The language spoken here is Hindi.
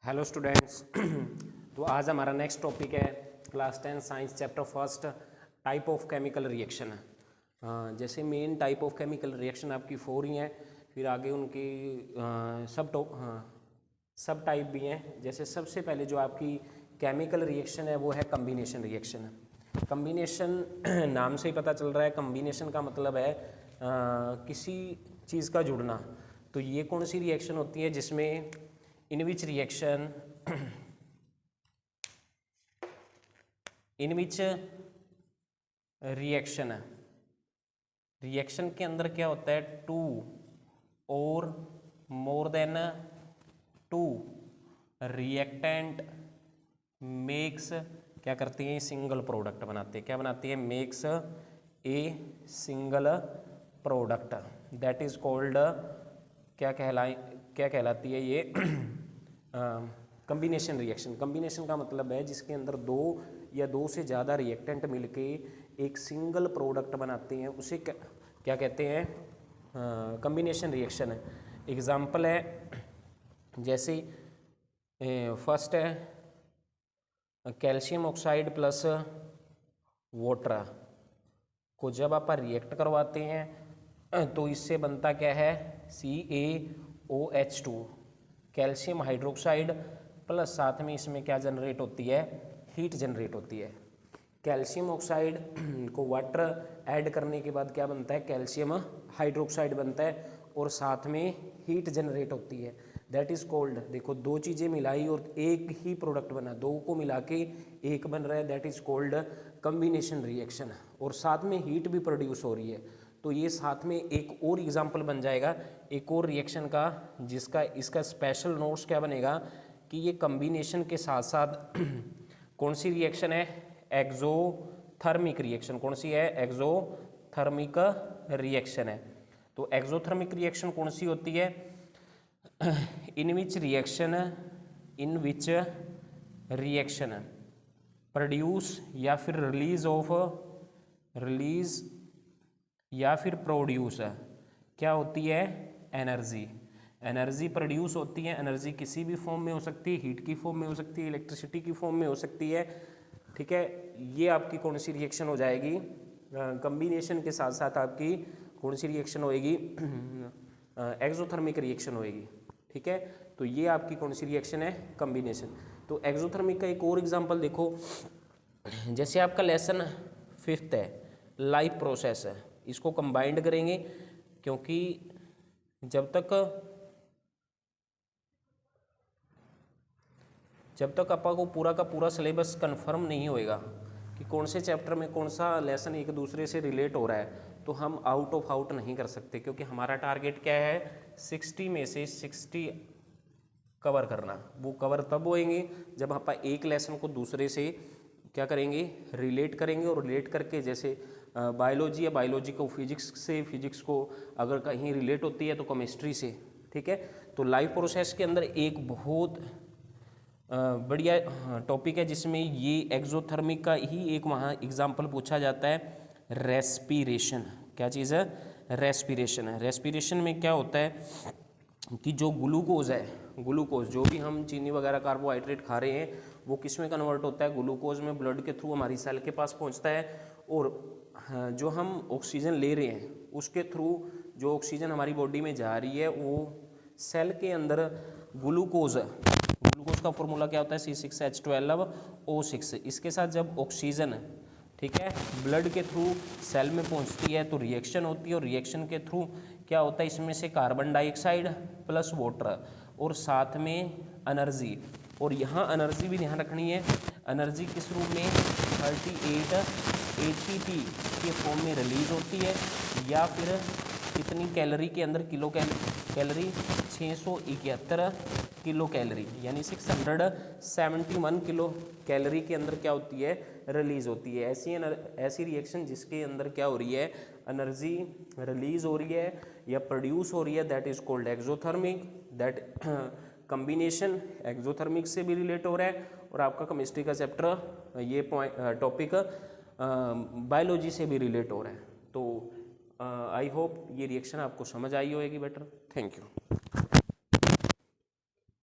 Hello students. तो आज हमारा नेक्स्ट टॉपिक है class 10 science chapter first type of chemical reaction. जैसे main type of chemical reaction आपकी 4 ही हैं, फिर आगे उनकी सब टाइप भी हैं। जैसे सबसे पहले जो आपकी केमिकल रिएक्शन है वो है कम्बिनेशन रिएक्शन। कम्बिनेशन नाम से ही पता चल रहा है, कम्बिनेशन का मतलब है किसी चीज़ का जुड़ना। तो ये कौन सी रिएक्शन होती है जिसमें in which रिएक्शन के अंदर क्या होता है, टू और more than two reactant makes क्या करती हैं, सिंगल प्रोडक्ट बनाते हैं। क्या बनाती है? Makes a single product, that is called क्या कहलाती है ये कम्बिनेशन रिएक्शन। कम्बिनेशन का मतलब है जिसके अंदर दो या दो से ज़्यादा रिएक्टेंट मिलके एक सिंगल प्रोडक्ट बनाते हैं, उसे क्या कहते हैं? कम्बिनेशन रिएक्शन है। एग्जाम्पल है जैसे फर्स्ट है कैल्शियम ऑक्साइड प्लस वाटर को जब आप रिएक्ट करवाते हैं तो इससे बनता क्या है, CaOH2 कैल्शियम हाइड्रोक्साइड प्लस साथ में इसमें क्या जनरेट होती है, हीट जनरेट होती है। कैल्शियम ऑक्साइड को वाटर ऐड करने के बाद क्या बनता है, कैल्शियम हाइड्रोक्साइड बनता है और साथ में हीट जनरेट होती है, दैट इज कॉल्ड। देखो दो चीज़ें मिलाई और एक ही प्रोडक्ट बना, दो को मिला के एक बन रहा है, that is called combination reaction. और साथ में हीट भी प्रोड्यूस हो रही है। तो ये साथ में एक और एग्जाम्पल बन जाएगा एक और रिएक्शन का, जिसका इसका स्पेशल नोट्स क्या बनेगा कि ये कम्बिनेशन के साथ साथ कौन सी रिएक्शन है, एक्सोथर्मिक रिएक्शन। कौन सी है? एक्सोथर्मिक रिएक्शन है। तो एक्सोथर्मिक रिएक्शन कौन सी होती है? इन विच रिएक्शन प्रोड्यूस या फिर रिलीज या फिर प्रोड्यूस क्या होती है, एनर्जी प्रोड्यूस होती है। एनर्जी किसी भी फॉर्म में हो सकती है, हीट की फॉर्म में हो सकती है, इलेक्ट्रिसिटी की फॉर्म में हो सकती है। ठीक है, ये आपकी कौन सी रिएक्शन हो जाएगी, कम्बिनेशन के साथ साथ आपकी कौन सी रिएक्शन होएगी, एक्सोथर्मिक रिएक्शन होएगी। ठीक है, तो ये आपकी कौन सी रिएक्शन है, कम्बिनेशन। तो एक्सोथर्मिक का एक और एग्जांपल देखो, जैसे आपका लेसन 5th है, लाइफ प्रोसेस है, इसको कंबाइंड करेंगे क्योंकि जब तक आपा को पूरा का पूरा सिलेबस कंफर्म नहीं होएगा कि कौन से चैप्टर में कौन सा लेसन एक दूसरे से रिलेट हो रहा है, तो हम आउट नहीं कर सकते, क्योंकि हमारा टारगेट क्या है, 60 में से 60 कवर करना। वो कवर तब होएंगे जब आप एक लेसन को दूसरे से क्या करेंगे, रिलेट करेंगे। और रिलेट करके जैसे बायोलॉजी या बायोलॉजी को फिजिक्स से, फिजिक्स को अगर कहीं रिलेट होती है तो केमिस्ट्री से। ठीक है, तो लाइफ प्रोसेस के अंदर एक बहुत बढ़िया टॉपिक है जिसमें ये एक्सोथर्मिक का ही एक वहाँ एग्जाम्पल पूछा जाता है, रेस्पिरेशन। क्या चीज़ है? रेस्पिरेशन है। रेस्पिरेशन में क्या होता है कि जो ग्लूकोज है, ग्लूकोज जो भी हम चीनी वगैरह कार्बोहाइड्रेट खा रहे हैं वो किस में कन्वर्ट होता है, ग्लूकोज में, ब्लड के थ्रू हमारी सेल के पास पहुंचता है। और जो हम ऑक्सीजन ले रहे हैं उसके थ्रू जो ऑक्सीजन हमारी बॉडी में जा रही है वो सेल के अंदर ग्लूकोज का फॉर्मूला क्या होता है, C6H12O6। इसके साथ जब ऑक्सीजन, ठीक है, ब्लड के थ्रू सेल में पहुंचती है तो रिएक्शन होती है, और रिएक्शन के थ्रू क्या होता है, इसमें से कार्बन डाइऑक्साइड प्लस वाटर और साथ में एनर्जी। और यहाँ एनर्जी भी ध्यान रखनी है, एनर्जी किस रूप में, 38 ATP के फॉर्म में रिलीज होती है, या फिर कितनी कैलोरी के अंदर, किलो कैलोरी 671 किलो कैलोरी, यानी 671 किलो कैलोरी के अंदर क्या होती है, रिलीज होती है। ऐसी रिएक्शन जिसके अंदर क्या हो रही है, एनर्जी रिलीज हो रही है या प्रोड्यूस हो रही है, that is called exothermic. That combination exothermic से भी रिलेट हो रहा है, और आपका केमिस्ट्री का चैप्टर ये टॉपिक बायोलॉजी से भी रिलेट हो रहा है। तो आई होप ये रिएक्शन आपको समझ आई होगी बेटर। Thank you.